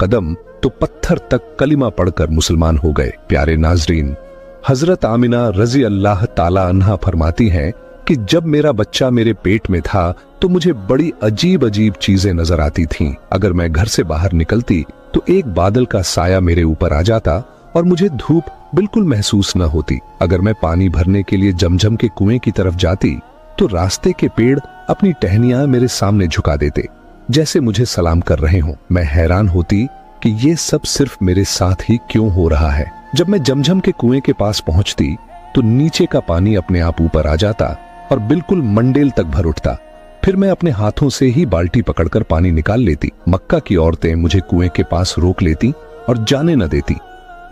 कदम तो पत्थर तक कलिमा पढ़कर मुसलमान हो गए। प्यारे नाजरीन, हजरत आमिना रजी अल्लाह ताला अन्हा फरमाती हैं कि जब मेरा बच्चा मेरे पेट में था तो मुझे बड़ी अजीब अजीब चीजें नजर आती थीं। अगर मैं घर से बाहर निकलती तो एक बादल का साया मेरे ऊपर आ जाता और मुझे धूप बिल्कुल महसूस न होती। अगर मैं पानी भरने के लिए जमजम के कुएं की तरफ जाती तो रास्ते के पेड़ अपनी टहनियां मेरे सामने झुका देते, जैसे मुझे सलाम कर रहे हों। मैं हैरान होती कि ये सब सिर्फ मेरे साथ ही क्यों हो रहा है। जब मैं जमजम के कुएं के पास पहुंचती तो नीचे का पानी अपने आप ऊपर आ जाता और बिल्कुल मंडेल तक भर उठता। फिर मैं अपने हाथों से ही बाल्टी पकड़कर पानी निकाल लेती। मक्का की औरतें मुझे कुएं के पास रोक लेती और जाने न देती।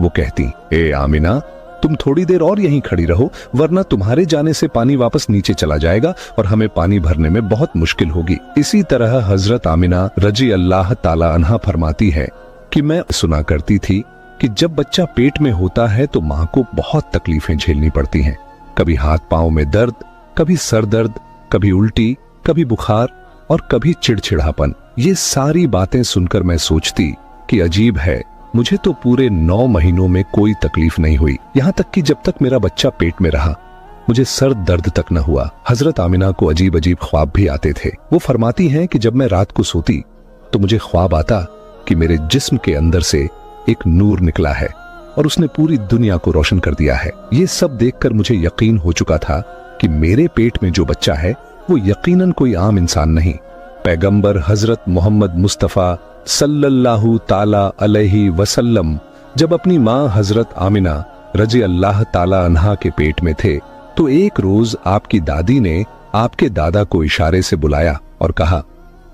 वो कहती, ए आमिना, तुम थोड़ी देर और यहीं खड़ी रहो, वरना तुम्हारे जाने से पानी वापस नीचे चला जाएगा और हमें पानी भरने में बहुत मुश्किल होगी। इसी तरह हजरत आमिना रजी अल्लाह ताला अन्हा फरमाती है कि मैं सुना करती थी कि जब बच्चा पेट में होता है तो माँ को बहुत तकलीफें झेलनी पड़ती हैं। कभी हाथ पांव में दर्द, कभी सर दर्द, कभी उल्टी, कभी बुखार और कभी चिड़चिड़ापन। ये सारी बातें सुनकर मैं सोचती कि अजीब है, मुझे तो पूरे 9 महीनों में कोई तकलीफ नहीं हुई। यहाँ तक कि जब तक मेरा बच्चा पेट में रहा मुझे सर दर्द तक न हुआ। हजरत आमिना को अजीब अजीब ख्वाब भी आते थे। वो फरमाती हैं कि जब मैं रात को सोती तो मुझे ख्वाब आता कि मेरे जिस्म के अंदर से एक नूर निकला है और उसने पूरी दुनिया को रोशन कर दिया है। ये सब देखकर मुझे यकीन हो चुका था कि मेरे पेट में जो बच्चा है वो यकीनन कोई आम इंसान नहीं, पैगंबर हजरत मोहम्मद मुस्तफा सल्लल्लाहु ताला अलैहि वसल्लम जब अपनी माँ हजरत आमिना रजी अल्लाह ताला अन्हा के पेट में थे तो एक रोज आपकी दादी ने आपके दादा को इशारे से बुलाया और कहा,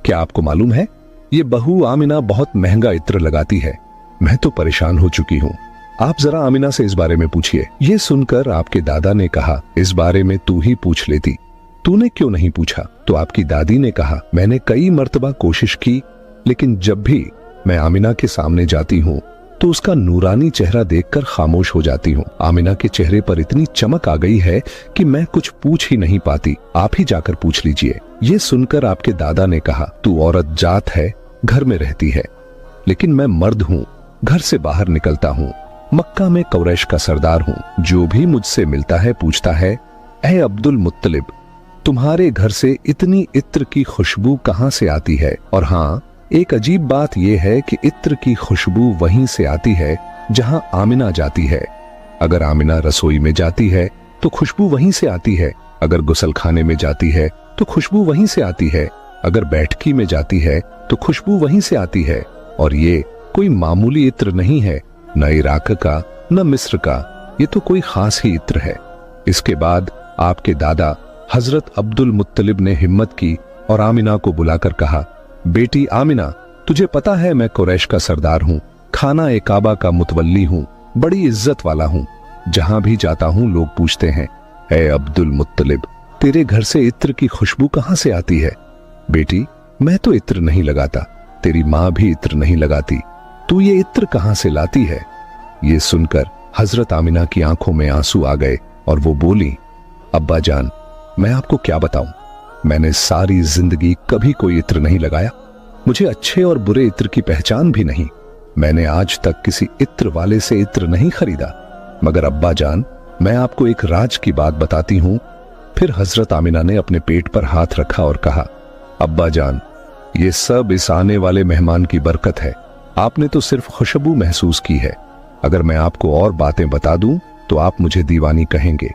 क्या आपको मालूम है ये बहू आमिना बहुत महंगा इत्र लगाती है। मैं तो परेशान हो चुकी हूँ, आप जरा आमिना से इस बारे में पूछिए। ये सुनकर आपके दादा ने कहा, इस बारे में तू ही पूछ लेती, तूने क्यों नहीं पूछा? तो आपकी दादी ने कहा, मैंने कई मर्तबा कोशिश की, लेकिन जब भी मैं आमिना के सामने जाती हूँ तो उसका नूरानी चेहरा देखकर खामोश हो जाती हूँ। आमिना के चेहरे पर इतनी चमक आ गई है कि मैं कुछ पूछ ही नहीं पाती, आप ही जाकर पूछ लीजिए। ये सुनकर आपके दादा ने कहा, तू औरत जात है, घर में रहती है, लेकिन मैं मर्द हूँ, घर से बाहर निकलता हूँ, मक्का में कुरैश का सरदार हूँ। जो भी मुझसे मिलता है पूछता है, ऐ अब्दुल मुत्तलिब, तुम्हारे घर से इतनी इत्र की खुशबू कहाँ से आती है? और हाँ, एक अजीब बात यह है कि इत्र की खुशबू वहीं से आती है जहां आमिना जाती है। अगर आमिना रसोई में जाती है तो खुशबू वहीं से आती है, अगर गुसलखाने में जाती है तो खुशबू वहीं से आती है, अगर बैठकी में जाती है तो खुशबू वहीं से आती है। और ये कोई मामूली इत्र नहीं है, न इराक का न मिस्र का, ये तो कोई खास ही इत्र है। इसके बाद आपके दादा हजरत अब्दुल मुत्तलिब ने हिम्मत की और आमिना को बुलाकर कहा, बेटी आमिना, तुझे पता है मैं कुरैश का सरदार हूँ, खाना ए काबा का मुतवल्ली हूँ, बड़ी इज्जत वाला हूँ। जहां भी जाता हूँ लोग पूछते हैं, ए अब्दुल मुत्तलिब, तेरे घर से इत्र की खुशबू कहाँ से आती है? बेटी, मैं तो इत्र नहीं लगाता, तेरी माँ भी इत्र नहीं लगाती, तू ये इत्र कहाँ से लाती है? ये सुनकर हजरत आमिना की आंखों में आंसू आ गए और वो बोली, अब्बा जान, मैं आपको क्या बताऊं, मैंने सारी जिंदगी कभी कोई इत्र नहीं लगाया, मुझे अच्छे और बुरे इत्र की पहचान भी नहीं, मैंने आज तक किसी इत्र वाले से इत्र नहीं खरीदा। मगर अब्बा जान, मैं आपको एक राज की बात बताती हूं। फिर हजरत आमिना ने अपने पेट पर हाथ रखा और कहा, अब्बा जान, ये सब इस आने वाले मेहमान की बरकत है, आपने तो सिर्फ खुशबू महसूस की है, अगर मैं आपको और बातें बता दूं तो आप मुझे दीवानी कहेंगे।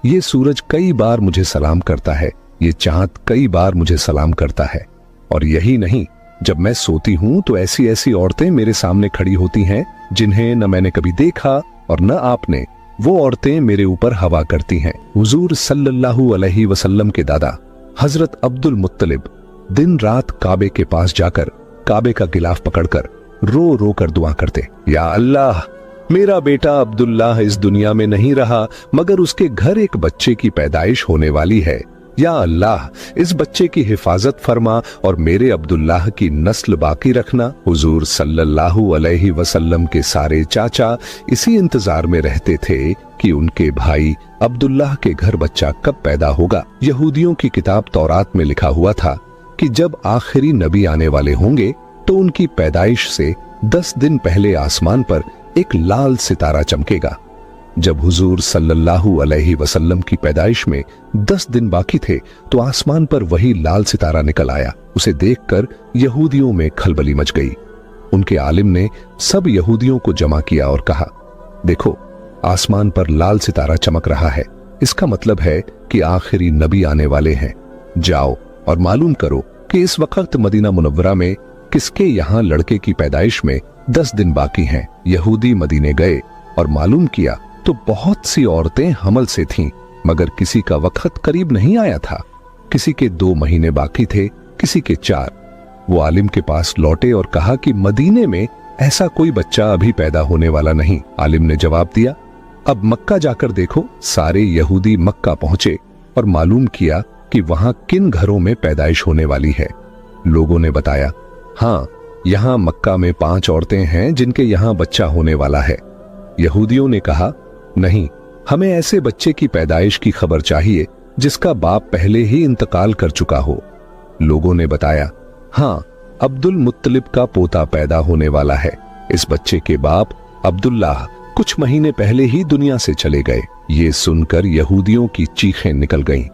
ये सूरज कई बार मुझे सलाम करता है, ये चांद कई बार मुझे सलाम करता है, और यही नहीं, जब मैं सोती हूं तो ऐसी ऐसी औरतें मेरे सामने खड़ी होती हैं जिन्हें न मैंने कभी देखा और न आपने। वो औरतें मेरे ऊपर हवा करती हैं। हुजूर सल्लल्लाहु अलैहि वसल्लम के दादा हजरत अब्दुल मुत्तलिब दिन रात काबे के पास जाकर काबे का गिलाफ पकड़कर रो रो कर दुआ करते, या अल्लाह, मेरा बेटा अब्दुल्लाह इस दुनिया में नहीं रहा मगर उसके घर एक बच्चे की पैदाइश होने वाली है, या अल्लाह, इस बच्चे की हिफाजत फरमा और मेरे अब्दुल्लाह की नस्ल बाकी रखना। हुजूर सल्लल्लाहु अलैहि वसल्लम के सारे चाचा इसी इंतजार में रहते थे कि उनके भाई अब्दुल्लाह के घर बच्चा कब पैदा होगा। यहूदियों की किताब तौरात में लिखा हुआ था कि जब आखिरी नबी आने वाले होंगे तो उनकी पैदाइश से 10 दिन पहले आसमान पर एक लाल सितारा चमकेगा। जब हुजूर सल्लल्लाहु अलैहि वसल्लम की पैदाइश में 10 दिन बाकी थे तो आसमान पर वही लाल सितारा निकल आया। उसे देखकर यहूदियों में खलबली मच गई। उनके आलिम ने सब यहूदियों को जमा किया और कहा, देखो, आसमान पर लाल सितारा चमक रहा है, इसका मतलब है कि आखिरी नबी आने वाले हैं। जाओ और मालूम करो कि इस वक्त मदीना मुनव्वरा में किसके यहाँ लड़के की पैदाइश में 10 दिन बाकी हैं। यहूदी मदीने गए और मालूम किया तो बहुत सी औरतें हमल से थीं, मगर किसी का वक्त करीब नहीं आया था। किसी के 2 महीने बाकी थे, किसी के 4। वो आलिम के पास लौटे और कहा कि मदीने में ऐसा कोई बच्चा अभी पैदा होने वाला नहीं। आलिम ने जवाब दिया, अब मक्का जाकर देखो। सारे यहूदी मक्का पहुंचे और मालूम किया कि वहां किन घरों में पैदाइश होने वाली है। लोगों ने बताया, हाँ, यहाँ मक्का में 5 औरतें हैं जिनके यहाँ बच्चा होने वाला है। यहूदियों ने कहा, नहीं, हमें ऐसे बच्चे की पैदाइश की खबर चाहिए जिसका बाप पहले ही इंतकाल कर चुका हो। लोगों ने बताया, हाँ, अब्दुल मुत्तलिब का पोता पैदा होने वाला है। इस बच्चे के बाप अब्दुल्लाह कुछ महीने पहले ही दुनिया से चले गए। ये सुनकर यहूदियों की चीखें निकल गईं।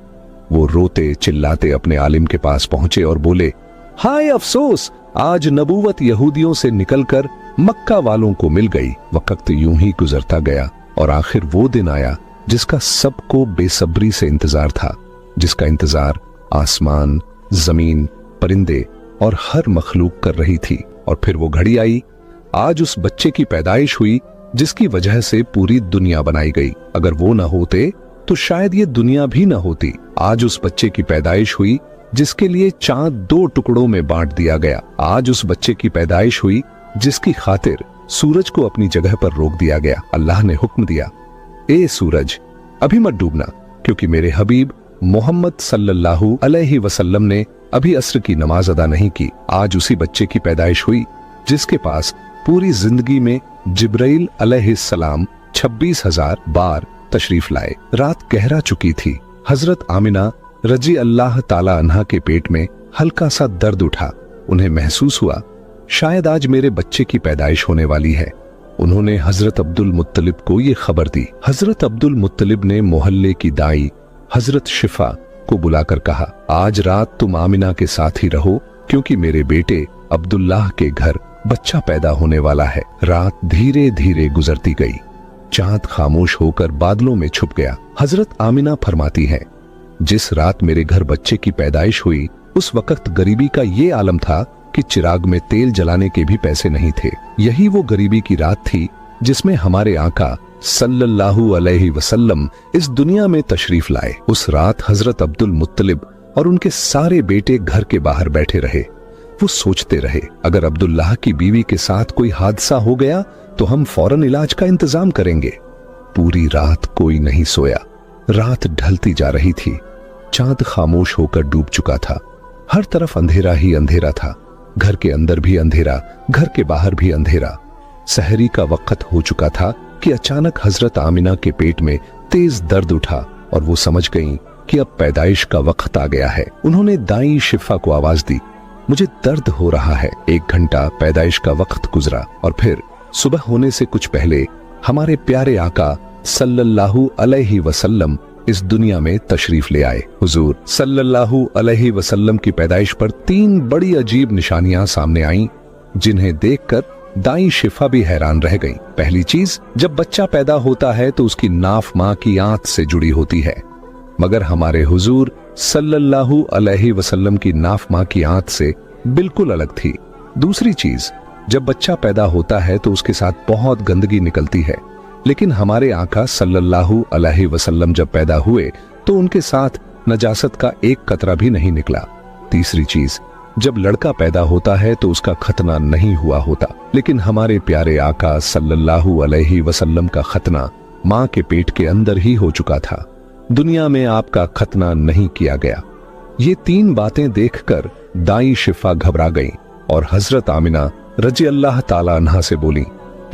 वो रोते चिल्लाते अपने आलिम के पास पहुंचे और बोले, हाय अफसोस, आज नबूवत यहूदियों से निकलकर मक्का वालों को मिल गई। वक्त यूं ही गुजरता गया और आखिर वो दिन आया जिसका सबको बेसब्री से इंतजार था, जिसका इंतजार आसमान, जमीन, परिंदे और हर मखलूक कर रही थी। और फिर वो घड़ी आई, आज उस बच्चे की पैदाइश हुई जिसकी वजह से पूरी दुनिया बनाई गई। अगर वो न होते तो शायद ये दुनिया भी न होती। आज उस बच्चे की पैदाइश हुई जिसके लिए चांद 2 टुकड़ों में बांट दिया गया। आज उस बच्चे की पैदाइश हुई जिसकी खातिर सूरज को अपनी जगह पर रोक दिया गया। अल्लाह ने हुक्म दिया, ए सूरज, अभी मत डूबना, क्योंकि मेरे हबीब मोहम्मद सल्लल्लाहु अलैहि वसल्लम ने अभी अस्र की नमाज अदा नहीं की। आज उसी बच्चे की पैदाइश हुई जिसके पास पूरी जिंदगी में जिब्राइल अलैहिस्सलाम 26,000 बार तशरीफ लाए। रात गहरा चुकी थी। हजरत आमिना रजी अल्लाह ताला अन्हा के पेट में हल्का सा दर्द उठा। उन्हें महसूस हुआ, शायद आज मेरे बच्चे की पैदाइश होने वाली है। उन्होंने हजरत अब्दुल मुत्तलिब को ये खबर दी। हजरत अब्दुल मुत्तलिब ने मोहल्ले की दाई हजरत शिफा को बुलाकर कहा, आज रात तुम आमिना के साथ ही रहो, क्योंकि मेरे बेटे अब्दुल्लाह के घर बच्चा पैदा होने वाला है। रात धीरे धीरे गुजरती गई। चांद खामोश होकर बादलों में छुप गया। हजरत आमिना फरमाती है, जिस रात मेरे घर बच्चे की पैदाइश हुई उस वक्त गरीबी का ये आलम था कि चिराग में तेल जलाने के भी पैसे नहीं थे। यही वो गरीबी की रात थी जिसमें हमारे आका सल्लल्लाहु अलैहि वसल्लम इस दुनिया में तशरीफ लाए। उस रात हजरत अब्दुल मुत्तलिब और उनके सारे बेटे घर के बाहर बैठे रहे। वो सोचते रहे, अगर अब्दुल्लाह की बीवी के साथ कोई हादसा हो गया तो हम फौरन इलाज का इंतजाम करेंगे। पूरी रात कोई नहीं सोया। रात ढलती जा रही थी। चांद खामोश होकर डूब चुका था। हर तरफ अंधेरा ही अंधेरा था। घर के अंदर भी अंधेरा, घर के बाहर भी अंधेरा। सहरी का वक्त हो चुका था कि अचानक हजरत आमिना के पेट में तेज दर्द उठा और वो समझ गईं कि अब पैदाइश का वक्त आ गया है। उन्होंने दाई शिफा को आवाज दी, मुझे दर्द हो रहा है। 1 घंटा पैदाइश का वक्त गुजरा और फिर सुबह होने से कुछ पहले हमारे प्यारे आका सल्लल्लाहु अलैहि वसल्लम इस दुनिया में तशरीफ ले आए। हुजूर सल्लल्लाहु अलैहि वसल्लम की पैदाइश पर 3 बड़ी अजीब निशानियां सामने आईं, जिन्हें देखकर दाई शिफा भी हैरान रह गईं। पहली चीज, जब बच्चा पैदा होता है तो उसकी नाफ मां की आंत से जुड़ी होती है, मगर हमारे हुजूर सल्लल्लाहु अलैहि वसल्लम की नाफ मां की आंत से बिल्कुल अलग थी। दूसरी चीज, जब बच्चा पैदा होता है तो उसके साथ बहुत गंदगी निकलती है, लेकिन हमारे आका सल्लल्लाहु अलैहि वसल्लम जब पैदा हुए तो उनके साथ नजासत का एक कतरा भी नहीं निकला। तीसरी चीज, जब लड़का पैदा होता है तो उसका खतना नहीं हुआ होता, लेकिन हमारे प्यारे आका सल्लल्लाहु अलैहि वसल्लम का खतना मां के पेट के अंदर ही हो चुका था। दुनिया में आपका खतना नहीं किया गया। ये 3 बातें देखकर दाई शिफा घबरा गई और हजरत आमिना रजी अल्लाह ताला अन्हा से बोली,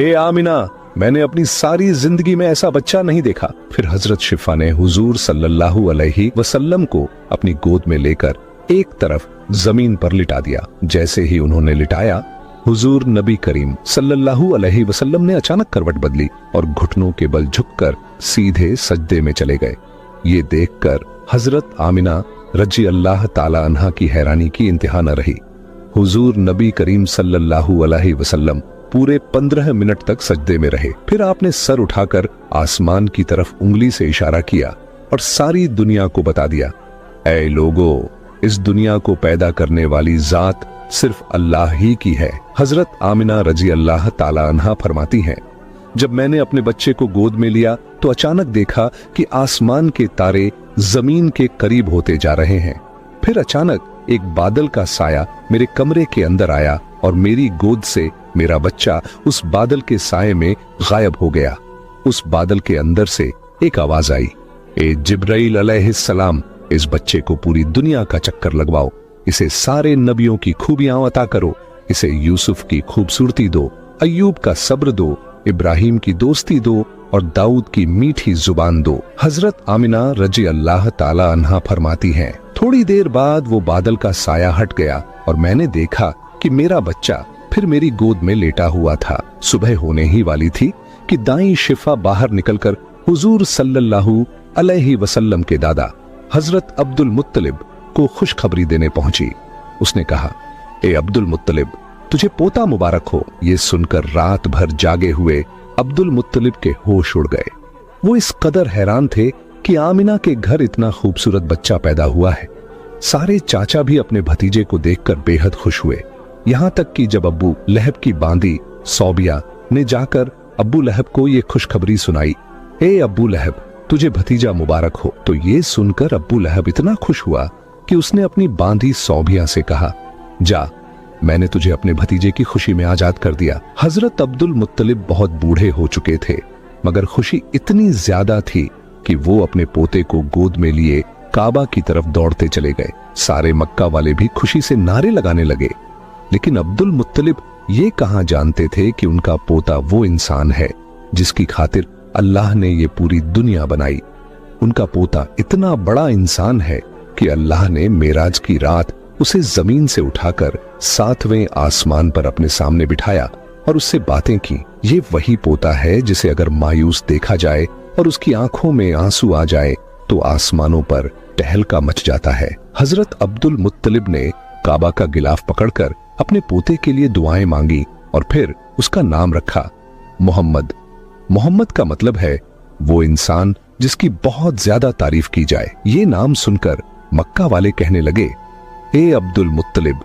ए आमिना, मैंने अपनी सारी जिंदगी में ऐसा बच्चा नहीं देखा। फिर हजरत शिफा ने हुजूर सल्लल्लाहु अलैहि वसल्लम को अपनी गोद में लेकर एक तरफ जमीन पर लिटा दिया। जैसे ही उन्होंने लिटाया, हुजूर नबी करीम सल्लल्लाहु अलैहि वसल्लम ने अचानक करवट बदली और घुटनों के बल झुककर सीधे सजदे में चले गए। ये देखकर हजरत आमिना रजी अल्लाह ताला अन्हा की हैरानी की इंतहा न रही। हुजूर नबी करीम सल्लल्लाहु अलैहि वसल्लम पूरे 15 मिनट तक सजदे में रहे। फिर आपने सर उठाकर आसमान की तरफ उंगली से इशारा किया और सारी दुनिया को बता दिया, ऐ लोगो, इस दुनिया को पैदा करने वाली जात सिर्फ अल्लाह ही की है। हजरत आमिना रजी अल्लाह ताला अन्हा फरमाती हैं, जब मैंने अपने बच्चे को गोद में लिया तो अचानक देखा कि आसमान के तारे जमीन के करीब होते जा रहे हैं। फिर अचानक एक बादल का साया मेरे कमरे के अंदर आया और मेरी गोद से मेरा बच्चा उस बादल के साये में गायब हो गया। उस बादल के अंदर से एक आवाज आई, ए जिब्राइल अलैहिस्सलाम, इस बच्चे को पूरी दुनिया का चक्कर लगवाओ, इसे सारे नबियों की खूबियां अता करो, इसे यूसुफ की खूबसूरती दो, अय्यूब का सब्र दो, इब्राहिम की दोस्ती दो और दाऊद की मीठी जुबान दो। हजरत आमिना रजी अल्लाह ताला अन्हा फरमाती हैं, थोड़ी देर बाद वो बादल का साया हट गया और मैंने देखा कि मेरा बच्चा फिर मेरी गोद में लेटा हुआ था। सुबह होने ही वाली थी कि दाई शिफा बाहर निकलकर हुजूर सल्लल्लाहु अलैहि वसल्लम के दादा हजरत अब्दुल मुत्तलिब को खुशखबरी देने पहुंची। उसने कहा, ए अब्दुल मुत्तलिब, तुझे पोता मुबारक हो। ये सुनकर रात भर जागे हुए अब्दुल मुत्तलिब के होश उड़ गए। वो इस कदर हैरान थे कि आमिना के घर इतना खूबसूरत बच्चा पैदा हुआ है। सारे चाचा भी अपने भतीजे को देखकर बेहद खुश हुए। यहां तक कि जब अब्बू लहब की बांदी सौबिया ने जाकर अब्बू लहब को ये खुशखबरी सुनाई, ए अब्बू लहब, तुझे भतीजा मुबारक हो, तो ये सुनकर अब्बू लहब इतना खुश हुआ कि उसने अपनी बांदी सौबिया से कहा, जा, मैंने तुझे अपने भतीजे की खुशी में आजाद कर दिया। हजरत अब्दुल मुत्तलिब बहुत बूढ़े हो चुके थे, मगर खुशी इतनी ज्यादा थी कि वो अपने पोते को गोद में लिए काबा की तरफ दौड़ते चले गए। सारे मक्का वाले भी खुशी से नारे लगाने लगे। लेकिन अब्दुल मुत्तलिब ये कहां जानते थे कि उनका पोता वो इंसान है जिसकी खातिर अल्लाह ने ये पूरी दुनिया बनाई। उनका पोता इतना बड़ा इंसान है कि अल्लाह ने मेराज की रात उसे जमीन से उठाकर 7वें आसमान पर अपने सामने बिठाया और उससे बातें की। ये वही पोता है जिसे अगर मायूस देखा जाए और उसकी आंखों में आंसू आ जाए तो आसमानों पर टहलका मच जाता है। हजरत अब्दुल मुत्तलिब ने काबा का गिलाफ पकड़कर अपने पोते के लिए दुआएं मांगी और फिर उसका नाम रखा मोहम्मद। मोहम्मद का मतलब है वो इंसान जिसकी बहुत ज्यादा तारीफ की जाए। ये नाम सुनकर मक्का वाले कहने लगे, ए अब्दुल मुत्तलिब,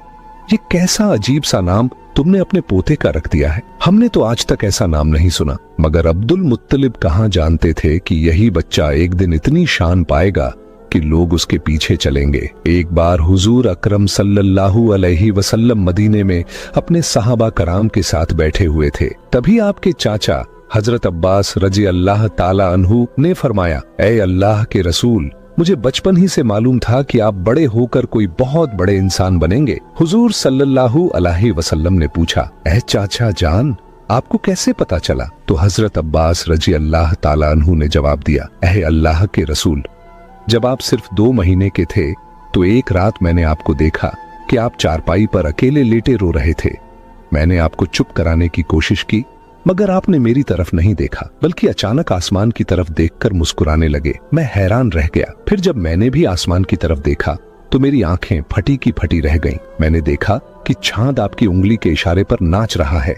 ये कैसा अजीब सा नाम तुमने अपने पोते का रख दिया है। हमने तो आज तक ऐसा नाम नहीं सुना। मगर अब्दुल मुत्तलिब कहां जानते थे कि यही बच्चा एक दिन इतनी शान पाएगा कि लोग उसके पीछे चलेंगे। एक बार हुजूर अकरम सल्लल्लाहु अलैहि वसल्लम मदीने में अपने सहाबा कराम के साथ बैठे हुए थे। तभी आपके चाचा हजरत अब्बास रजी अल्लाह ताला अन्हु ने फरमाया, ऐ अल्लाह के रसूल, मुझे बचपन ही से मालूम था कि आप बड़े होकर कोई बहुत बड़े इंसान बनेंगे। हुजूर सल्लल्लाहु अलैहि वसल्लम ने पूछा, ऐ चाचा जान, आपको कैसे पता चला? तो हजरत अब्बास रजी अल्लाह ताला अन्हु ने जवाब दिया, ऐ अल्लाह के रसूल, जब आप सिर्फ 2 महीने के थे तो एक रात मैंने आपको देखा कि आप चारपाई पर अकेले लेटे रो रहे थे। मैंने आपको चुप कराने की कोशिश की, मगर आपने मेरी तरफ नहीं देखा, बल्कि अचानक आसमान की तरफ देखकर मुस्कुराने लगे। मैं हैरान रह गया। फिर जब मैंने भी आसमान की तरफ देखा तो मेरी आंखें फटी की फटी रह गईं। मैंने देखा कि चांद आपकी उंगली के इशारे पर नाच रहा है।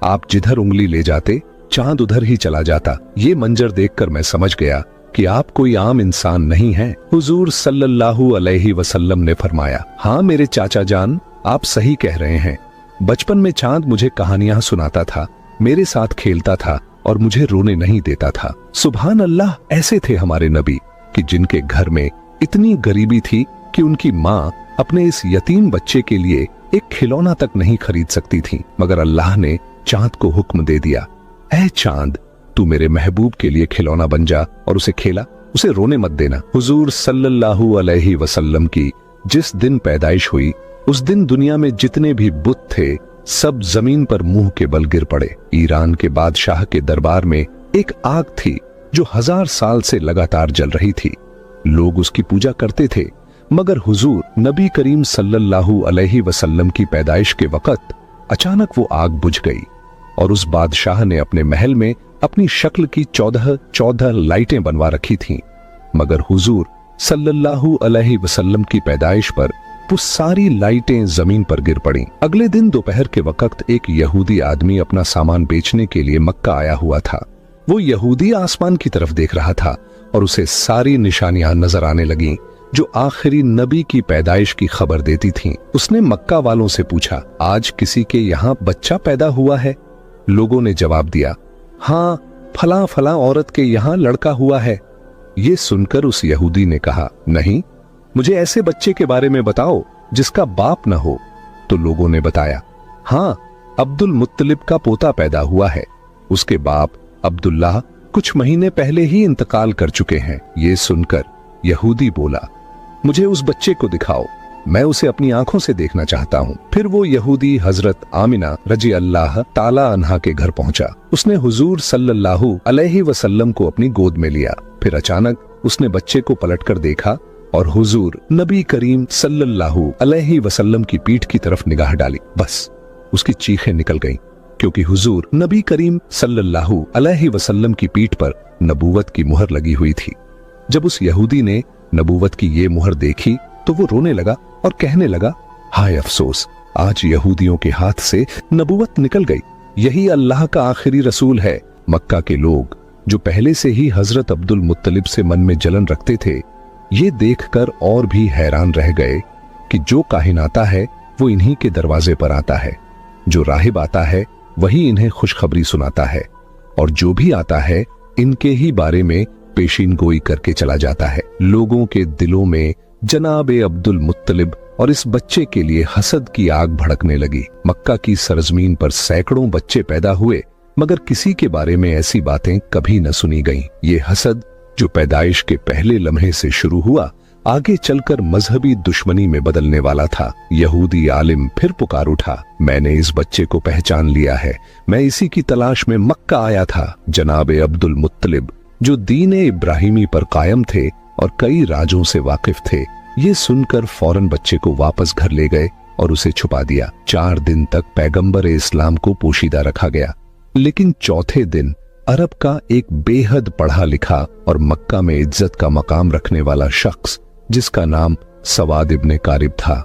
आप जिधर उंगली ले जाते चांद उधर ही चला जाता। ये मंजर देखकर मैं समझ गया कि आप कोई आम इंसान नहीं हैं। हुजूर सल्लल्लाहु अलैहि वसल्लम ने फरमाया, हाँ मेरे चाचा जान, आप सही कह रहे हैं। बचपन में चांद मुझे कहानियां सुनाता था, मेरे साथ खेलता था और मुझे रोने नहीं देता था। सुभान अल्लाह, ऐसे थे हमारे नबी कि जिनके घर में इतनी गरीबी थी कि उनकी माँ अपने इस यतीम बच्चे के लिए एक खिलौना तक नहीं खरीद सकती थी, मगर अल्लाह ने चांद को हुक्म दे दिया, ऐ चांद, तू मेरे महबूब के लिए खिलौना बन जा और उसे खेला, उसे रोने मत देना। हुजूर सल्लल्लाहु अलैहि वसल्लम की जिस दिन पैदाइश हुई उस दिन दुनिया में जितने भी बुत थे सब जमीन पर मुंह के बल गिर पड़े। ईरान के बादशाह के दरबार में एक आग थी जो 1000 साल से लगातार जल रही थी। लोग उसकी पूजा करते थे, मगर हुजूर नबी करीम सल्लल्लाहु अलैहि वसल्लम की पैदाइश के वक्त अचानक वो आग बुझ गई और उस बादशाह ने अपने महल में अपनी शक्ल की 14 लाइटें बनवा रखी थीं, मगर हुजूर सल्लल्लाहु अलैहि वसल्लम की पैदाइश पर वो सारी लाइटें जमीन पर गिर पड़ीं। अगले दिन दोपहर के वक्त एक यहूदी आदमी अपना सामान बेचने के लिए मक्का आया हुआ था। वो यहूदी आसमान की तरफ देख रहा था और उसे सारी निशानियां नजर आने लगीं जो आखिरी नबी की पैदाइश की खबर देती थीं। उसने मक्का वालों से पूछा, आज किसी के यहाँ बच्चा पैदा हुआ है? लोगों ने जवाब दिया, हाँ, फला फला औरत के यहाँ लड़का हुआ है। ये सुनकर उस यहूदी ने कहा, नहीं, मुझे ऐसे बच्चे के बारे में बताओ जिसका बाप न हो। तो लोगों ने बताया, हाँ, अब्दुल मुत्तलिब का पोता पैदा हुआ है। उसके बाप अब्दुल्लाह कुछ महीने पहले ही इंतकाल कर चुके हैं। ये सुनकर यहूदी बोला, मुझे उस बच्चे को दिखाओ, मैं उसे अपनी आंखों से देखना चाहता हूँ। फिर वो यहूदी हजरत आमिना रजी अल्लाह ताला अन्हा के घर पहुंचा। उसने हुजूर सल्लल्लाहु अलैहि वसल्लम को अपनी गोद में लिया। फिर अचानक उसने बच्चे को पलटकर देखा और हुजूर नबी करीम सल्लल्लाहु अलैहि वसल्लम की पीठ की तरफ निगाह डाली। बस उसकी चीखें निकल गईं, क्योंकि हुजूर नबी करीम सल्लल्लाहु अलैहि वसल्लम की पीठ पर नबूवत की मुहर लगी हुई थी। जब उस यहूदी ने नबूवत की ये मुहर देखी तो वो रोने लगा और कहने लगा, हाय अफसोस, आज यहूदियों के हाथ से नबूवत निकल गई। यही अल्लाह का आखिरी रसूल है। मक्का के लोग जो पहले से ही हजरत अब्दुल मुत्तलिब से मन में जलन रखते थे, ये देखकर और भी हैरान रह गए कि जो काहिन आता है वो इन्हीं के दरवाजे पर आता है, जो राहिब आता है वही इन्हें खुशखबरी सुनाता है, और जो भी आता है इनके ही बारे में पेशीन गोई करके चला जाता है। लोगों के दिलों में जनाब अब्दुल मुत्तलिब और इस बच्चे के लिए हसद की आग भड़कने लगी। मक्का की सरजमीन पर सैकड़ों बच्चे पैदा हुए, मगर किसी के बारे में ऐसी बातें कभी न सुनी गईं। ये हसद जो पैदाइश के पहले लम्हे से शुरू हुआ, आगे चलकर मजहबी दुश्मनी में बदलने वाला था। यहूदी आलिम फिर पुकार उठा, मैंने इस बच्चे को पहचान लिया है, मैं इसी की तलाश में मक्का आया था। जनाब अब्दुल मुत्तलिब जो दीन इब्राहिमी पर कायम थे और कई राजों से वाकिफ थे, ये सुनकर फौरन बच्चे को वापस घर ले गए और उसे छुपा दिया। 4 दिन तक पैगंबर इस्लाम को पोशीदा रखा गया, लेकिन चौथे दिन अरब का एक बेहद पढ़ा लिखा और मक्का में इज्जत का मकाम रखने वाला शख्स, जिसका नाम सवाद इब्ने कारिब था।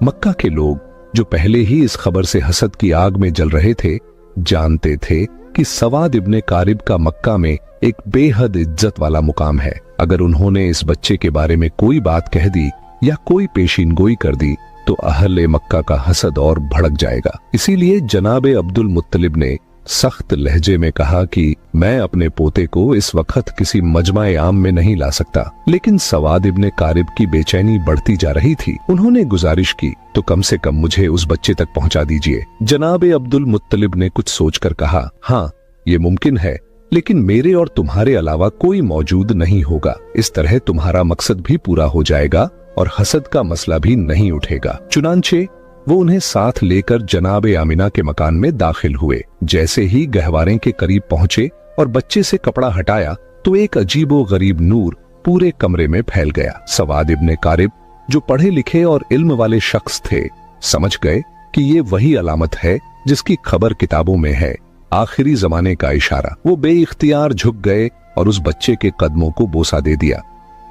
मक्का के लोग जो पहले ही इस खबर से हसद की आग में जल रहे थे, जानते थे कि सवाद इब्ने कारिब का मक्का में एक बेहद इज्जत वाला मुकाम है। अगर उन्होंने इस बच्चे के बारे में कोई बात कह दी या कोई पेशीन गोई कर दी तो अहले मक्का का हसद और भड़क जाएगा। इसीलिए जनाब अब्दुल मुत्तलिब ने सख्त लहजे में कहा कि मैं अपने पोते को इस वक्त किसी मजमा आम में नहीं ला सकता। लेकिन सवाद इब्ने कारिब की बेचैनी बढ़ती जा रही थी। उन्होंने गुजारिश की, तो कम से कम मुझे उस बच्चे तक पहुंचा दीजिए। जनाब अब्दुल मुत्तलिब ने कुछ सोचकर कहा, हाँ, ये मुमकिन है, लेकिन मेरे और तुम्हारे अलावा कोई मौजूद नहीं होगा। इस तरह तुम्हारा मकसद भी पूरा हो जाएगा और हसद का मसला भी नहीं उठेगा। चुनांचे वो उन्हें साथ लेकर जनाब आमिना के मकान में दाखिल हुए। जैसे ही गहवारे के करीब पहुंचे और बच्चे से कपड़ा हटाया तो एक अजीबो गरीब नूर पूरे कमरे में फैल गया। सवाद इब्ने कारिब जो पढ़े लिखे और इल्म वाले शख्स थे, समझ गए कि ये वही अलामत है जिसकी खबर किताबों में है, आखिरी जमाने का इशारा। वो बेइख्तियार झुक गए और उस बच्चे के कदमों को बोसा दे दिया।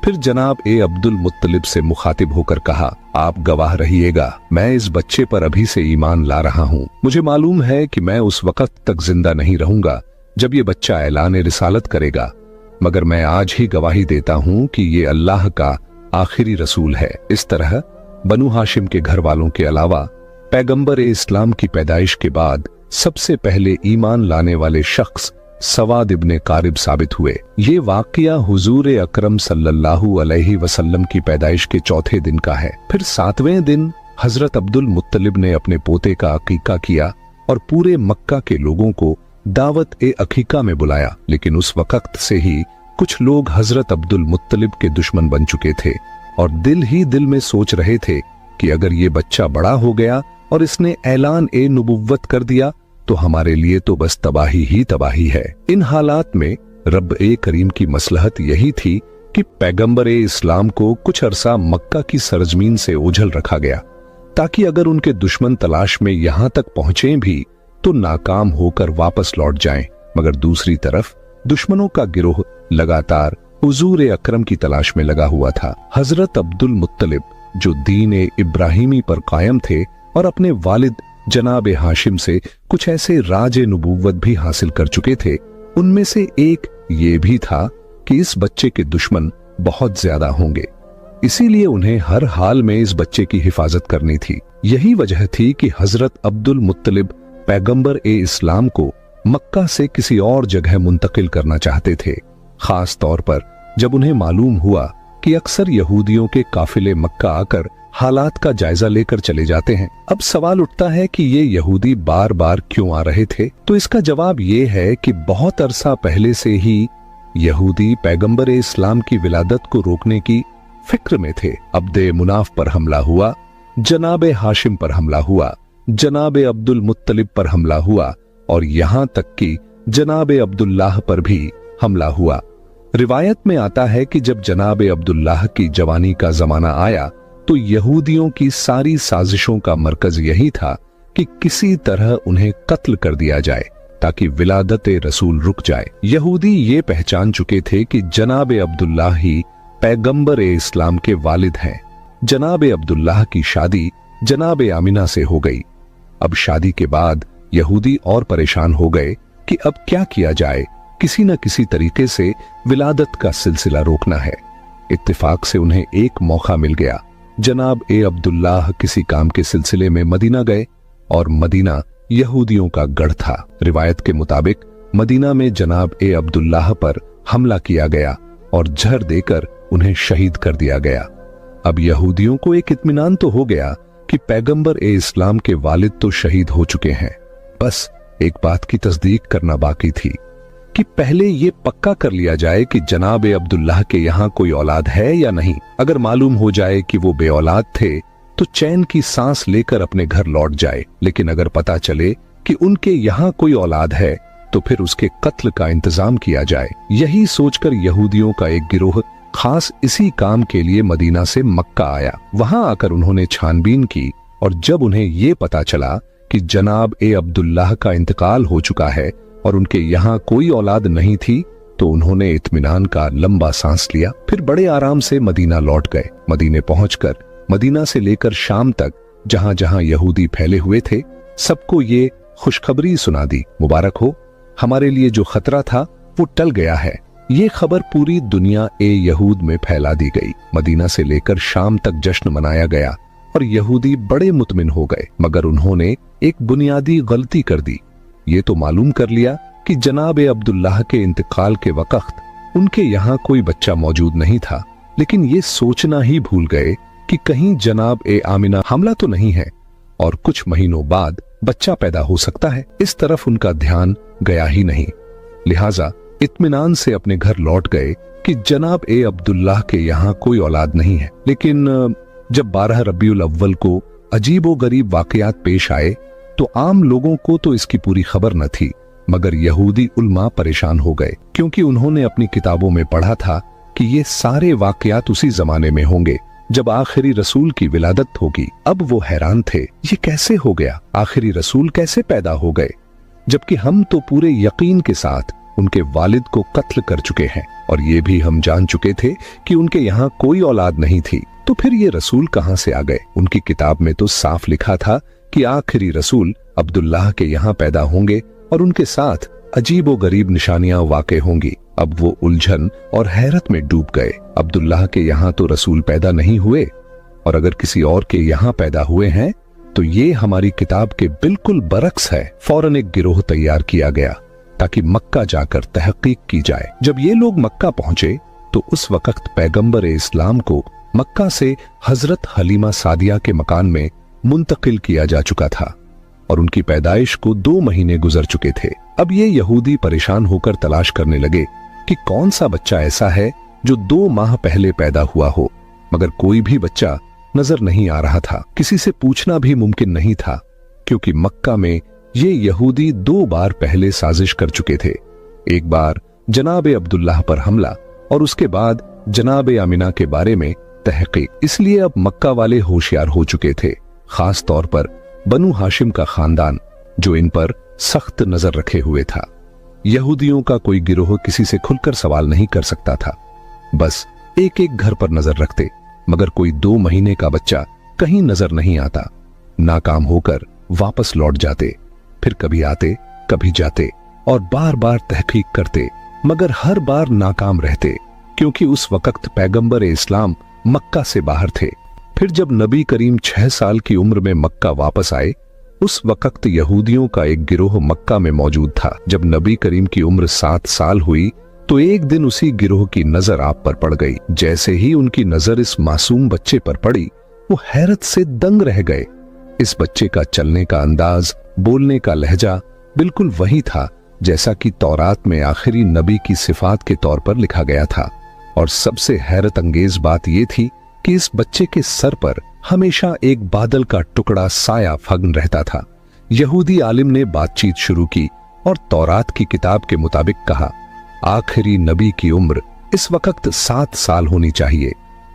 फिर जनाब अब्दुल मुत्तलिब से मुखातिब होकर कहा, आप गवाह रहिएगा, मैं इस बच्चे पर अभी से ईमान ला रहा हूँ। मुझे मालूम है कि मैं उस वक्त तक जिंदा नहीं रहूंगा जब ये बच्चा ऐलान रिसालत करेगा, मगर मैं आज ही गवाही देता हूँ कि ये अल्लाह का आखिरी रसूल है। इस तरह बनु हाशिम के घर वालों के अलावा पैगंबर इस्लाम की पैदाइश के बाद सबसे पहले ईमान लाने वाले शख्स सवाद इब्ने कारिब साबित हुए। ये वाकया हुजूर अकरम सल्लल्लाहु अलैहि वसल्लम की पैदाइश के चौथे दिन का है। फिर 7वें दिन हजरत अब्दुल मुत्तलिब ने अपने पोते का अकीका किया और पूरे मक्का के लोगों को दावत अकीका में बुलाया। लेकिन उस वक्त से ही कुछ लोग हजरत अब्दुल मुत्तलिब के दुश्मन बन चुके थे और दिल ही दिल में सोच रहे थे कि अगर ये बच्चा बड़ा हो गया और इसने ऐलान नुबुव्वत कर दिया तो हमारे लिए तो बस तबाही ही तबाही है। इन हालात में रब करीम की मसलहत यही थी कि पैगंबर इस्लाम को कुछ अरसा मक्का की सरजमीन से ओझल रखा गया। ताकि अगर उनके दुश्मन तलाश में यहां तक पहुंचे भी तो नाकाम होकर वापस लौट जाएं। मगर दूसरी तरफ दुश्मनों का गिरोह लगातार हुजूर अकरम की तलाश में लगा हुआ था। हजरत अब्दुल मुत्तलिब जो दीन इब्राहिमी पर कायम थे और अपने वालिद जनाब हाशिम से कुछ ऐसे राज नबूवत भी हासिल कर चुके थे, उनमें से एक ये भी था कि इस बच्चे के दुश्मन बहुत ज्यादा होंगे, इसीलिए उन्हें हर हाल में इस बच्चे की हिफाजत करनी थी। यही वजह थी कि हजरत अब्दुल मुत्तलिब पैगंबर इस्लाम को मक्का से किसी और जगह मुंतकिल करना चाहते थे, खास तौर पर जब उन्हें मालूम हुआ कि अक्सर यहूदियों के काफिले मक्का आकर हालात का जायजा लेकर चले जाते हैं। अब सवाल उठता है कि ये यहूदी बार बार क्यों आ रहे थे? तो इसका जवाब ये है कि बहुत अरसा पहले से ही यहूदी पैगंबर इस्लाम की विलादत को रोकने की फिक्र में थे। अब्दे मुनाफ पर हमला हुआ, जनाब हाशिम पर हमला हुआ, जनाब अब्दुल मुत्तलिब पर हमला हुआ और यहां तक कि जनाब अब्दुल्लाह पर भी हमला हुआ। रिवायत में आता है कि जब जनाब अब्दुल्लाह की जवानी का जमाना आया तो यहूदियों की सारी साजिशों का मरकज यही था कि किसी तरह उन्हें कत्ल कर दिया जाए ताकि विलादत रसूल रुक जाए। यहूदी ये पहचान चुके थे कि जनाब अब्दुल्लाह ही पैगंबर इस्लाम के वालिद हैं। जनाब अब्दुल्लाह की शादी जनाब आमिना से हो गई। अब शादी के बाद यहूदी और परेशान हो गए कि अब क्या किया जाए, किसी न किसी तरीके से विलादत का सिलसिला रोकना है। इत्तेफाक से उन्हें एक मौका मिल गया। जनाब अब्दुल्लाह किसी काम के सिलसिले में मदीना गए और मदीना यहूदियों का गढ़ था। रिवायत के मुताबिक मदीना में जनाब अब्दुल्लाह पर हमला किया गया और जहर देकर उन्हें शहीद कर दिया गया। अब यहूदियों को एक इत्मीनान तो हो गया कि पैगंबर इस्लाम के वालिद तो शहीद हो चुके हैं, बस एक बात की तस्दीक करना बाकी थी कि पहले ये पक्का कर लिया जाए कि जनाब अब्दुल्लाह के यहाँ कोई औलाद है या नहीं। अगर मालूम हो जाए कि वो बे औलाद थे तो चैन की सांस लेकर अपने घर लौट जाए, लेकिन अगर पता चले कि उनके यहाँ कोई औलाद है तो फिर उसके कत्ल का इंतजाम किया जाए। यही सोचकर यहूदियों का एक गिरोह खास इसी काम के लिए मदीना से मक्का आया। वहां आकर उन्होंने छानबीन की और जब उन्हें ये पता चला कि जनाब अब्दुल्लाह का इंतकाल हो चुका है और उनके यहाँ कोई औलाद नहीं थी तो उन्होंने इत्मीनान का लंबा सांस लिया। फिर बड़े आराम से मदीना लौट गए। मदीने पहुंचकर मदीना से लेकर शाम तक जहां जहां यहूदी फैले हुए थे सबको ये खुशखबरी सुना दी, मुबारक हो, हमारे लिए जो खतरा था वो टल गया है। ये खबर पूरी दुनिया यहूद में फैला दी गई। मदीना से लेकर शाम तक जश्न मनाया गया और यहूदी बड़े मुतमिन हो गए, मगर उन्होंने एक बुनियादी गलती कर दी। ये तो मालूम कर लिया कि जनाब अब्दुल्लाह के इंतकाल के वक्त उनके यहाँ कोई बच्चा मौजूद नहीं था, लेकिन ये सोचना ही भूल गए कि कहीं जनाब आमिना हमला तो नहीं है और कुछ महीनों बाद बच्चा पैदा हो सकता है। इस तरफ उनका ध्यान गया ही नहीं। लिहाजा इत्मीनान से अपने घर लौट गए कि जनाब अब्दुल्लाह के यहाँ कोई औलाद नहीं है। लेकिन जब 12 रबीउल अव्वल को अजीबो गरीब वाकयात पेश आए तो आम लोगों को तो इसकी पूरी खबर न थी, मगर यहूदी उल्मा परेशान हो गए क्योंकि उन्होंने अपनी किताबों में पढ़ा था कि ये सारे वाकयात उसी जमाने में होंगे जब आखिरी रसूल की विलादत होगी। अब वो हैरान थे, ये कैसे हो गया, आखिरी रसूल कैसे पैदा हो गए, जबकि हम तो पूरे यकीन के साथ उनके वालिद को कत्ल कर चुके हैं और ये भी हम जान चुके थे कि उनके यहाँ कोई औलाद नहीं थी, तो फिर ये रसूल कहां से आ गए? उनकी किताब में तो साफ लिखा था कि आखिरी रसूल अब्दुल्लाह के यहाँ पैदा होंगे और उनके साथ अजीबो गरीब निशानियां वाक़े होंगी। अब वो उलझन और हैरत में डूब गए। अब्दुल्लाह के यहाँ तो रसूल पैदा नहीं हुए और अगर किसी और के यहाँ पैदा हुए हैं तो ये हमारी किताब के बिल्कुल बरक्स है। फौरन एक गिरोह तैयार किया गया ताकि मक्का जाकर तहकीक की जाए। जब ये लोग मक्का पहुंचे तो उस वक्त पैगंबर इस्लाम को मक्का से हजरत हलीमा सादिया के मकान में मुंतकिल किया जा चुका था और उनकी पैदाइश को 2 महीने गुजर चुके थे। अब ये यहूदी परेशान होकर तलाश करने लगे कि कौन सा बच्चा ऐसा है जो 2 माह पहले पैदा हुआ हो, मगर कोई भी बच्चा नजर नहीं आ रहा था। किसी से पूछना भी मुमकिन नहीं था क्योंकि मक्का में ये यहूदी 2 बार पहले साजिश कर चुके थे। एक बार जनाब अब्दुल्लाह पर हमला और उसके बाद जनाब आमिना के बारे में तहकीक। इसलिए अब मक्का वाले होशियार हो चुके थे। खास तौर पर बनु हाशिम का खानदान जो इन पर सख्त नजर रखे हुए था। यहूदियों का कोई गिरोह किसी से खुलकर सवाल नहीं कर सकता था, बस एक एक घर पर नजर रखते, मगर कोई 2 महीने का बच्चा कहीं नजर नहीं आता। नाकाम होकर वापस लौट जाते, फिर कभी आते कभी जाते और बार बार तहकीक करते, मगर हर बार नाकाम रहते, क्योंकि उस वक्त पैगंबर इस्लाम मक्का से बाहर थे। फिर जब नबी करीम 6 साल की उम्र में मक्का वापस आए, उस वक्त यहूदियों का एक गिरोह मक्का में मौजूद था। जब नबी करीम की उम्र 7 साल हुई तो एक दिन उसी गिरोह की नजर आप पर पड़ गई। जैसे ही उनकी नजर इस मासूम बच्चे पर पड़ी, वो हैरत से दंग रह गए। इस बच्चे का चलने का अंदाज, बोलने का लहजा बिल्कुल वही था जैसा कि तौरात में आखिरी नबी की सिफात के तौर पर लिखा गया था। और सबसे हैरत अंगेज बात यह थी कि इस बच्चे के सर पर हमेशा एक बादल का टुकड़ा साया फग्न रहता था। यहूदी आलिम ने बातचीत शुरू की और तौरात की किताब के मुताबिक कहा, आखिरी नबी की उम्र इस वक्त 7 साल होनी चाहिए।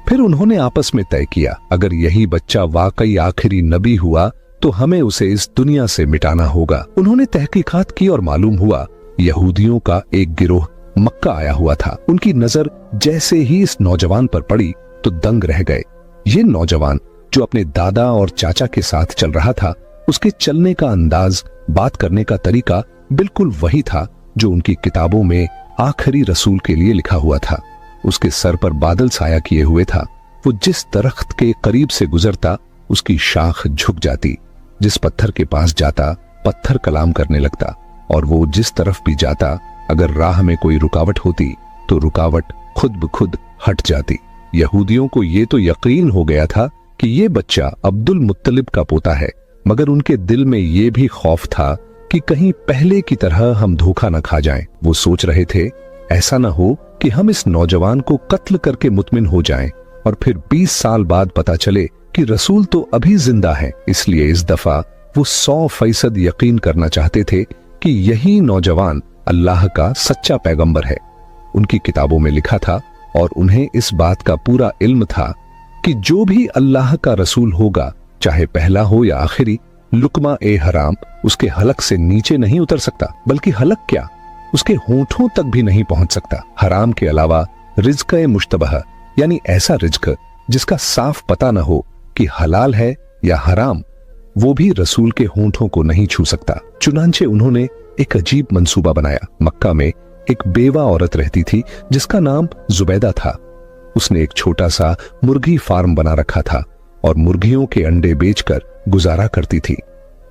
फिर उन्होंने आपस में तय किया, अगर यही बच्चा वाकई आखिरी नबी हुआ तो हमें उसे इस दुनिया से मिटाना होगा। उन्होंने तहकीकात की और मालूम हुआ यहूदियों का एक गिरोह मक्का आया हुआ था। उनकी नजर जैसे ही इस नौजवान पर पड़ी तो दंग रह गए। ये नौजवान जो अपने दादा और चाचा के साथ चल रहा था, उसके चलने का अंदाज, बात करने का तरीका बिल्कुल वही था जो उनकी किताबों में आखिरी रसूल के लिए लिखा हुआ था। उसके सर पर बादल साया किए हुए था। वो जिस दरख्त के करीब से गुजरता उसकी शाख झुक जाती, जिस पत्थर के पास जाता पत्थर कलाम करने लगता, और वो जिस तरफ भी जाता अगर राह में कोई रुकावट होती तो रुकावट खुद ब खुद हट जाती। यहूदियों को ये तो यकीन हो गया था कि ये बच्चा अब्दुल मुत्तलिब का पोता है, मगर उनके दिल में ये भी खौफ था कि कहीं पहले की तरह हम धोखा न खा जाएं। वो सोच रहे थे ऐसा न हो कि हम इस नौजवान को कत्ल करके मुतमिन हो जाएं और फिर 20 साल बाद पता चले कि रसूल तो अभी जिंदा है। इसलिए इस दफा वो 100% यकीन करना चाहते थे कि यही नौजवान अल्लाह का सच्चा पैगंबर है। उनकी किताबों में लिखा था और उन्हें इस बात का पूरा इल्म था कि जो भी अल्लाह का रसूल होगा, चाहे पहला हो या आखिरी, लुकमा ए हराम उसके हलक से नीचे नहीं उतर सकता, बल्कि हलक क्या उसके होंठों तक भी नहीं पहुंच सकता। हराम के अलावा रिज्क ए मुश्तबह, यानी ऐसा रिज्क जिसका साफ पता न हो कि हलाल है या हराम, वो भी रसूल के होंठों को नहीं छू सकता। चुनांचे उन्होंने एक अजीब मंसूबा बनाया। मक्का में एक बेवा औरत रहती थी जिसका नाम जुबैदा था। उसने एक छोटा सा मुर्गी फार्म बना रखा था और मुर्गियों के अंडे बेचकर गुजारा करती थी।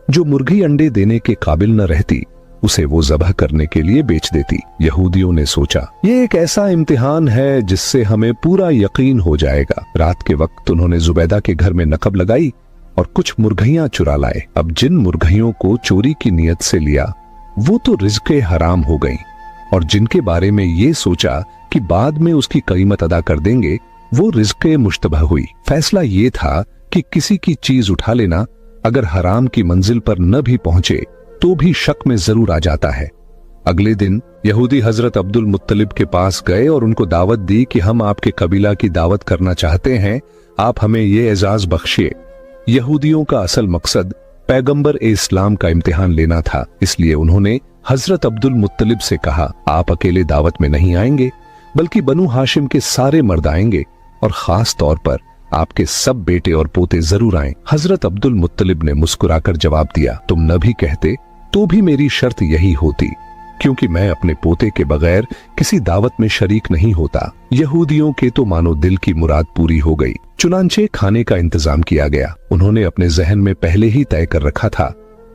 जो मुर्गी अंडे देने के काबिल न रहती उसे वो ज़बह करने के लिए बेच देती। यहूदियों ने सोचा ये एक ऐसा इम्तिहान है जिससे हमें पूरा यकीन हो जाएगा। रात के वक्त उन्होंने जुबैदा के घर में नकब लगाई और कुछ मुर्गियां चुरा लाए। अब जिन मुर्गियों को चोरी की नियत से लिया वो तो रिज़्क़े हराम हो गई, और जिनके बारे में ये सोचा कि बाद में उसकी कीमत अदा कर देंगे वो रिज़्क़े मुश्तबह हुई। फैसला ये था कि किसी की चीज उठा लेना अगर हराम की मंजिल पर न भी पहुंचे तो भी शक में जरूर आ जाता है। अगले दिन यहूदी हजरत अब्दुल मुत्तलिब के पास गए और उनको दावत दी कि हम आपके कबीला की दावत करना चाहते हैं, आप हमें ये एजाज बख्शिए। यहूदियों का असल मकसद पैगंबर इस्लाम का इम्तिहान लेना था, इसलिए उन्होंने हजरत अब्दुल मुत्तलिब से कहा, आप अकेले दावत में नहीं आएंगे बल्कि बनु हाशिम के सारे मर्द आएंगे और खास तौर पर आपके सब बेटे और पोते जरूर आएं। हजरत अब्दुल मुत्तलिब ने मुस्कुराकर जवाब दिया, तुम न भी कहते तो भी मेरी शर्त यही होती, क्योंकि मैं अपने पोते के बगैर किसी दावत में शरीक नहीं होता। यहूदियों के तो मानो दिल की मुराद पूरी हो गई। चुनांचे खाने का इंतजाम किया गया। उन्होंने अपने जहन में पहले ही तय कर रखा था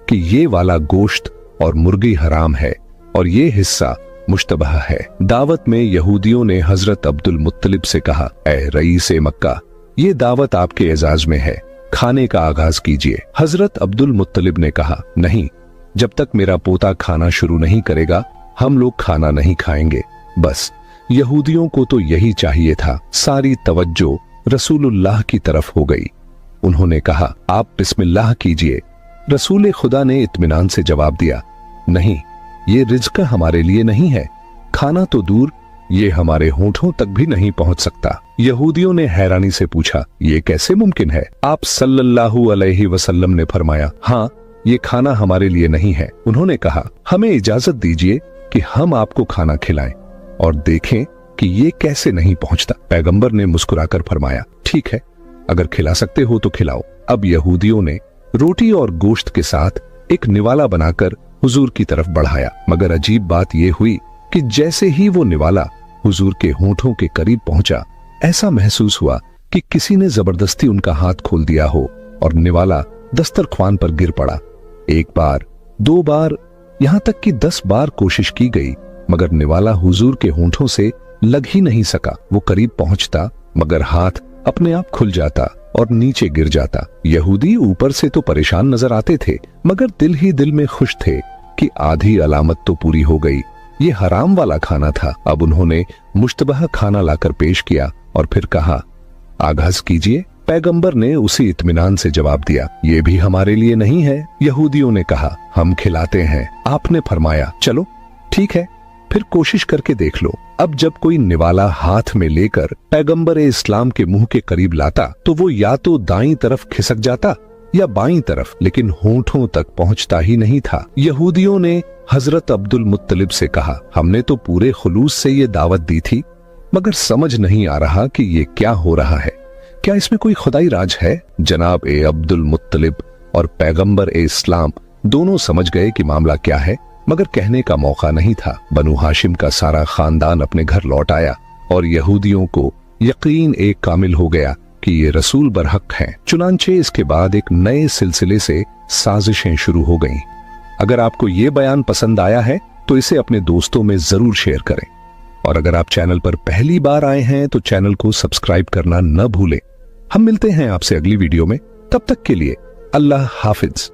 कि ये वाला गोश्त और मुर्गी हराम है और ये हिस्सा मुश्तबह है। दावत में यहूदियों ने हजरत अब्दुल मुत्तलिब से कहा, ऐ रईस मक्का, ये दावत आपके एजाज में है, खाने का आगाज कीजिए। हजरत अब्दुल मुत्तलिब ने कहा, नहीं, जब तक मेरा पोता खाना शुरू नहीं करेगा हम लोग खाना नहीं खाएंगे। बस यहूदियों को तो यही चाहिए था। सारी तवज्जो रसूलुल्लाह की तरफ हो गई। उन्होंने कहा, आप बिस्मिल्लाह कीजिए। रसूल खुदा ने इत्मीनान से जवाब दिया, नहीं, ये रिज़्क़ हमारे लिए नहीं है। खाना तो दूर, ये हमारे होठों तक भी नहीं पहुंच सकता। यहूदियों ने हैरानी से पूछा, ये कैसे मुमकिन है? आप सल्लल्लाहु अलैहि वसल्लम ने फरमाया, हाँ, ये खाना हमारे लिए नहीं है। उन्होंने कहा, हमें इजाजत दीजिए कि हम आपको खाना खिलाएं और देखें कि ये कैसे नहीं पहुंचता। पैगंबर ने मुस्कुराकर फरमाया, ठीक है, अगर खिला सकते हो तो खिलाओ। अब यहूदियों ने रोटी और गोश्त के साथ एक निवाला बनाकर हुजूर की तरफ बढ़ाया, मगर अजीब बात यह हुई कि जैसे ही वो निवाला हुजूर के होठों के करीब पहुंचा, ऐसा महसूस हुआ कि किसी ने जबरदस्ती उनका हाथ खोल दिया हो और निवाला दस्तरख्वान पर गिर पड़ा। एक बार, 2 बार, यहां तक कि 10 बार कोशिश की गई, मगर निवाला हुजूर के होठों से लग ही नहीं सका। वो करीब पहुंचता मगर हाथ अपने आप खुल जाता और नीचे गिर जाता। यहूदी ऊपर से तो परेशान नजर आते थे, मगर दिल ही दिल में खुश थे कि आधी अलामत तो पूरी हो गई। ये हराम वाला खाना था। अब उन्होंने मुश्तबह खाना लाकर पेश किया और फिर कहा, आगाज कीजिए। पैगंबर ने उसी इत्मीनान से जवाब दिया, ये भी हमारे लिए नहीं है। यहूदियों ने कहा, हम खिलाते हैं। आपने फरमाया, चलो ठीक है, फिर कोशिश करके देख लो। अब जब कोई निवाला हाथ में लेकर पैगंबर इस्लाम के मुंह के करीब लाता तो वो या तो दाईं तरफ खिसक जाता या बाईं तरफ, लेकिन होठों तक पहुंचता ही नहीं था। यहूदियों ने हजरत अब्दुल मुत्तलिब से कहा, हमने तो पूरे खुलूस से ये दावत दी थी, मगर समझ नहीं आ रहा कि ये क्या हो रहा है। क्या इसमें कोई खुदाई राज है? जनाब ए अब्दुल मुत्तलिब और पैगंबर इस्लाम दोनों समझ गए कि मामला क्या है, मगर कहने का मौका नहीं था। बनु हाशिम का सारा खानदान अपने घर लौट आया और यहूदियों को यकीन एक कामिल हो गया कि ये रसूल बरहक हैं। चुनांचे इसके बाद एक नए सिलसिले से साजिशें शुरू हो गईं। अगर आपको ये बयान पसंद आया है तो इसे अपने दोस्तों में जरूर शेयर करें, और अगर आप चैनल पर पहली बार आए हैं तो चैनल को सब्सक्राइब करना न भूलें। हम मिलते हैं आपसे अगली वीडियो में, तब तक के लिए अल्लाह हाफिज।